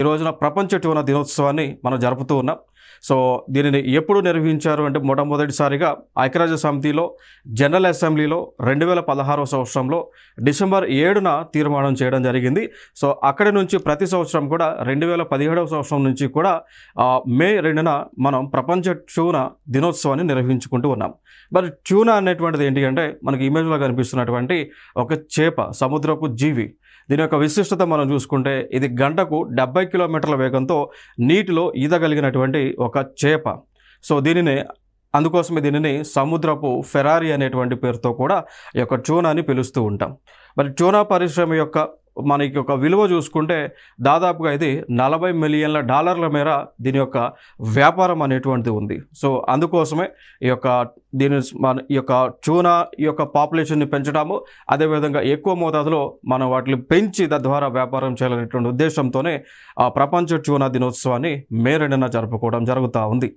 ఈ రోజున ప్రపంచ ట్యూనా దినోత్సవాన్ని మనం జరుపుతూ ఉన్నాం. సో దీనిని ఎప్పుడు నిర్వహించారు అంటే మొట్టమొదటిసారిగా ఐక్యరాజ్య సమితిలో జనరల్ అసెంబ్లీలో 2016 సంవత్సరంలో డిసెంబర్ 7న తీర్మానం చేయడం జరిగింది. సో అక్కడి నుంచి ప్రతి సంవత్సరం కూడా 2017 సంవత్సరం నుంచి కూడా మే 2న మనం ప్రపంచ ట్యూనా దినోత్సవాన్ని నిర్వహించుకుంటూ ఉన్నాం. మరి ట్యూనా అనేటువంటిది ఏంటి అంటే మనకి ఇమేజ్లో కనిపిస్తున్నటువంటి ఒక చేప, సముద్రపు జీవి. దీని యొక్క విశిష్టత మనం చూసుకుంటే ఇది గంటకు 70 కిలోమీటర్ల వేగంతో నీటిలో ఈదగలిగినటువంటి ఒక చేప. సో అందుకోసమే దీనిని సముద్రపు ఫెరారీ అనేటువంటి పేరుతో కూడా ఈ యొక్క ట్యూనాని పిలుస్తూ ఉంటాం. మరి ట్యూనా పరిశ్రమ యొక్క మనకి ఒక విలువ చూసుకుంటే దాదాపుగా ఇది $40 మిలియన్ల మేర దీని యొక్క వ్యాపారం అనేటువంటిది ఉంది. సో అందుకోసమే ఈ యొక్క ట్యూనా ఈ యొక్క పాపులేషన్ని పెంచడము, అదేవిధంగా ఎక్కువ మోతాదులో మనం వాటిని పెంచి తద్వారా వ్యాపారం చేయాలనేటువంటి ఉద్దేశంతోనే ప్రపంచ ట్యూనా దినోత్సవాన్ని మే 2న జరుపుకోవడం జరుగుతూ ఉంది.